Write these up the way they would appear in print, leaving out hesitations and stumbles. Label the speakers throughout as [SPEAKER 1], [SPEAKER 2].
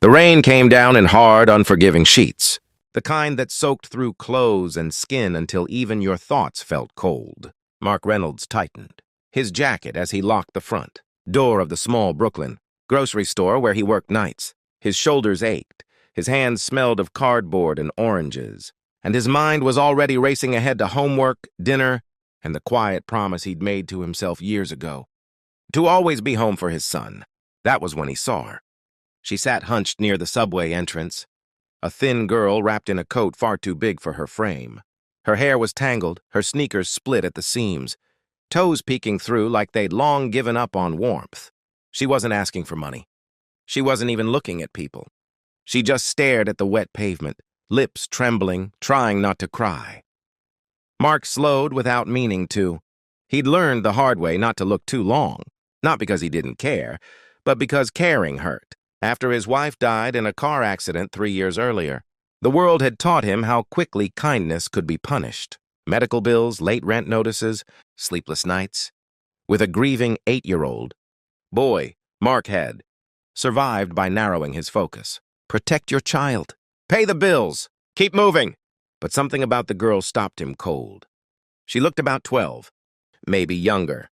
[SPEAKER 1] The rain came down in hard, unforgiving sheets, the kind that soaked through clothes and skin until even your thoughts felt cold. Mark Reynolds tightened his jacket as he locked the front door of the small Brooklyn grocery store where he worked nights. His shoulders ached, his hands smelled of cardboard and oranges, and his mind was already racing ahead to homework, dinner, and the quiet promise he'd made to himself years ago. To always be home for his son. That was when he saw her. She sat hunched near the subway entrance, a thin girl wrapped in a coat far too big for her frame. Her hair was tangled, her sneakers split at the seams, toes peeking through like they'd long given up on warmth. She wasn't asking for money. She wasn't even looking at people. She just stared at the wet pavement, lips trembling, trying not to cry. Mark slowed without meaning to. He'd learned the hard way not to look too long, not because he didn't care, but because caring hurt. After his wife died in a car accident 3 years earlier, the world had taught him how quickly kindness could be punished. Medical bills, late rent notices, sleepless nights. With a grieving 8-year-old boy, Mark had survived by narrowing his focus. Protect your child. Pay the bills. Keep moving. But something about the girl stopped him cold. She looked about 12, maybe younger.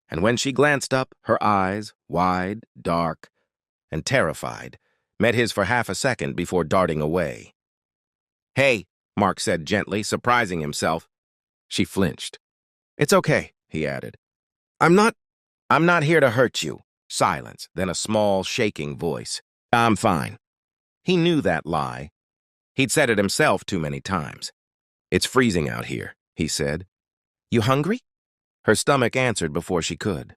[SPEAKER 1] And when she glanced up, her eyes, wide, dark, and terrified, met his for half a second before darting away. "Hey," Mark said gently, surprising himself. She flinched. "It's okay," he added. I'm not here to hurt you." Silence, then a small, shaking voice. "I'm fine." He knew that lie. He'd said it himself too many times. "It's freezing out here," he said. "You hungry?" Her stomach answered before she could.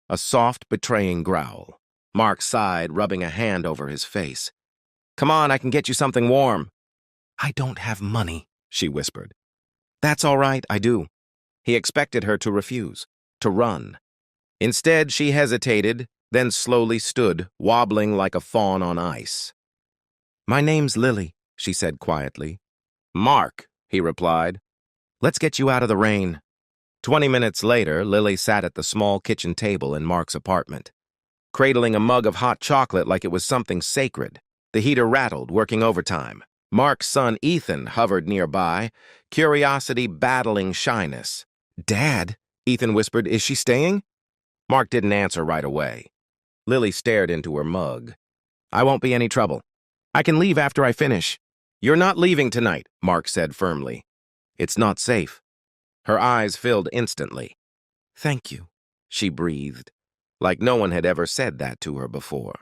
[SPEAKER 1] A soft, betraying growl. Mark sighed, rubbing a hand over his face. "Come on, I can get you something warm." "I don't have money," she whispered. "That's all right, I do." He expected her to refuse, to run. Instead, she hesitated, then slowly stood, wobbling like a fawn on ice. "My name's Lily," she said quietly. "Mark," he replied. "Let's get you out of the rain." 20 minutes later, Lily sat at the small kitchen table in Mark's apartment, cradling a mug of hot chocolate like it was something sacred. The heater rattled, working overtime. Mark's son Ethan hovered nearby, curiosity battling shyness. "Dad," Ethan whispered, "is she staying?" Mark didn't answer right away. Lily stared into her mug. "I won't be any trouble. I can leave after I finish." "You're not leaving tonight," Mark said firmly. "It's not safe." Her eyes filled instantly. "Thank you," she breathed, like no one had ever said that to her before.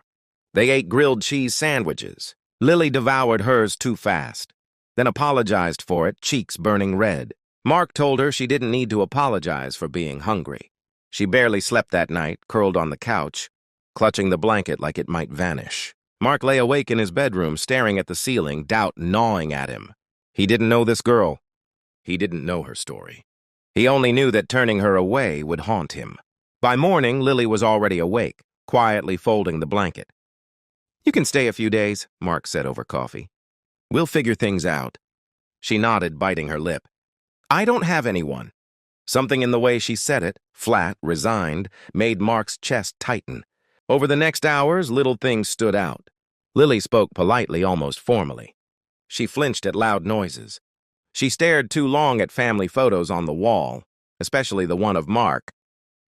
[SPEAKER 1] They ate grilled cheese sandwiches. Lily devoured hers too fast, then apologized for it, cheeks burning red. Mark told her she didn't need to apologize for being hungry. She barely slept that night, curled on the couch, clutching the blanket like it might vanish. Mark lay awake in his bedroom, staring at the ceiling, doubt gnawing at him. He didn't know this girl. He didn't know her story. He only knew that turning her away would haunt him. By morning, Lily was already awake, quietly folding the blanket. "You can stay a few days," Mark said over coffee. "We'll figure things out." She nodded, biting her lip. "I don't have anyone." Something in the way she said it, flat, resigned, made Mark's chest tighten. Over the next hours, little things stood out. Lily spoke politely, almost formally. She flinched at loud noises. She stared too long at family photos on the wall, especially the one of Mark,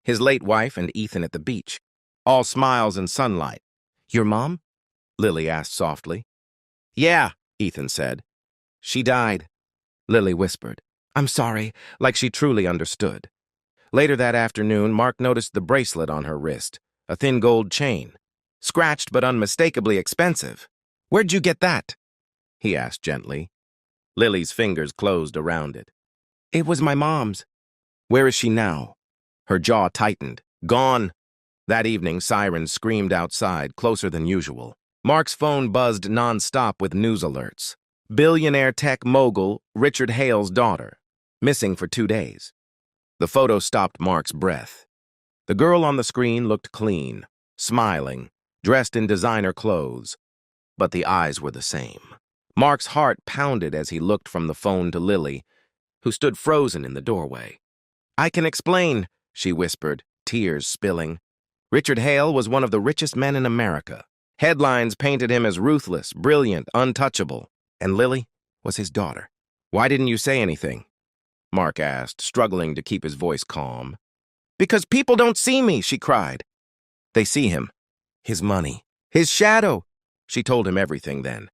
[SPEAKER 1] his late wife and Ethan at the beach, all smiles and sunlight. "Your mom?" Lily asked softly. "Yeah," Ethan said. "She died," Lily whispered. "I'm sorry," like she truly understood. Later that afternoon, Mark noticed the bracelet on her wrist, a thin gold chain, scratched but unmistakably expensive. "Where'd you get that?" he asked gently. Lily's fingers closed around it. "It was my mom's." "Where is she now?" Her jaw tightened. "Gone." That evening, sirens screamed outside, closer than usual. Mark's phone buzzed nonstop with news alerts. Billionaire tech mogul Richard Hale's daughter, missing for 2 days. The photo stopped Mark's breath. The girl on the screen looked clean, smiling, dressed in designer clothes, but the eyes were the same. Mark's heart pounded as he looked from the phone to Lily, who stood frozen in the doorway. "I can explain," she whispered, tears spilling. "Richard Hale was one of the richest men in America. Headlines painted him as ruthless, brilliant, untouchable. And Lily was his daughter. "Why didn't you say anything?" Mark asked, struggling to keep his voice calm. "Because people don't see me," she cried. "They see him. His money. His shadow." She told him everything then.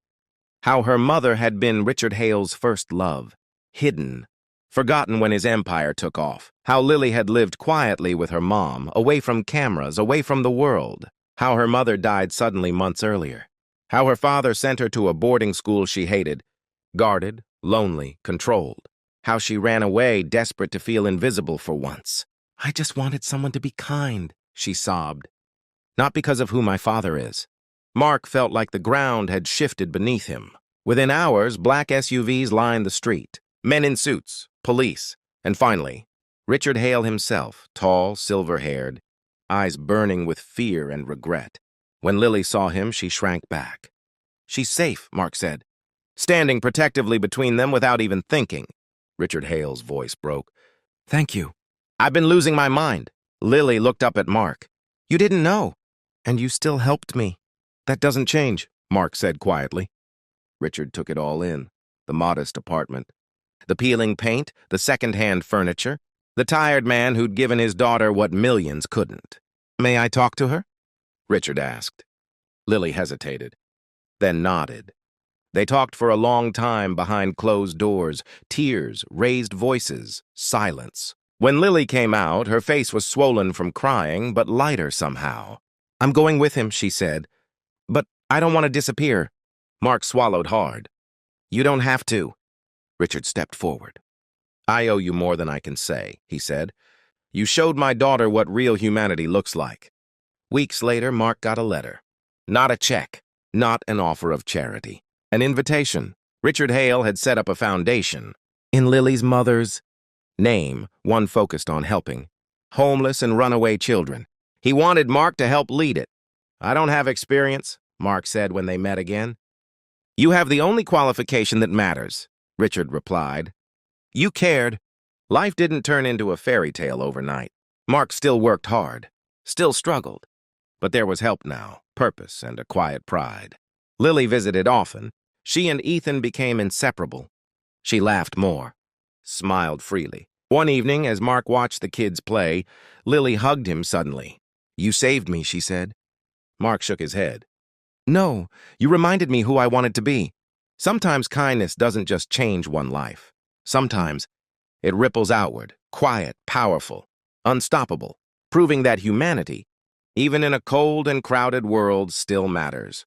[SPEAKER 1] How her mother had been Richard Hale's first love. Hidden. Forgotten when his empire took off. How Lily had lived quietly with her mom, away from cameras, away from the world. How her mother died suddenly months earlier. How her father sent her to a boarding school she hated. Guarded, lonely, controlled. How she ran away, desperate to feel invisible for once. "I just wanted someone to be kind," she sobbed. "Not because of who my father is." Mark felt like the ground had shifted beneath him. Within hours, black SUVs lined the street. Men in suits, police, and finally, Richard Hale himself, tall, silver-haired, eyes burning with fear and regret. When Lily saw him, she shrank back. "She's safe," Mark said, standing protectively between them without even thinking. Richard Hale's voice broke. "Thank you. I've been losing my mind." Lily looked up at Mark. "You didn't know, and you still helped me." "That doesn't change," Mark said quietly. Richard took it all in. The modest apartment. The peeling paint, the second-hand furniture, the tired man who'd given his daughter what millions couldn't. "May I talk to her?" Richard asked. Lily hesitated, then nodded. They talked for a long time behind closed doors, tears, raised voices, silence. When Lily came out, her face was swollen from crying, but lighter somehow. "I'm going with him," she said. "But I don't want to disappear." Mark swallowed hard. "You don't have to." Richard stepped forward. "I owe you more than I can say," he said. "You showed my daughter what real humanity looks like." Weeks later, Mark got a letter. Not a check, not an offer of charity. An invitation. Richard Hale had set up a foundation. In Lily's mother's name, one focused on helping homeless and runaway children. He wanted Mark to help lead it. "I don't have experience," Mark said when they met again. "You have the only qualification that matters," Richard replied. "You cared." Life didn't turn into a fairy tale overnight. Mark still worked hard, still struggled. But there was help now, purpose, and a quiet pride. Lily visited often. She and Ethan became inseparable. She laughed more, smiled freely. One evening, as Mark watched the kids play, Lily hugged him suddenly. "You saved me," she said. Mark shook his head. "No, you reminded me who I wanted to be." Sometimes kindness doesn't just change one life. Sometimes it ripples outward, quiet, powerful, unstoppable, proving that humanity, even in a cold and crowded world, still matters.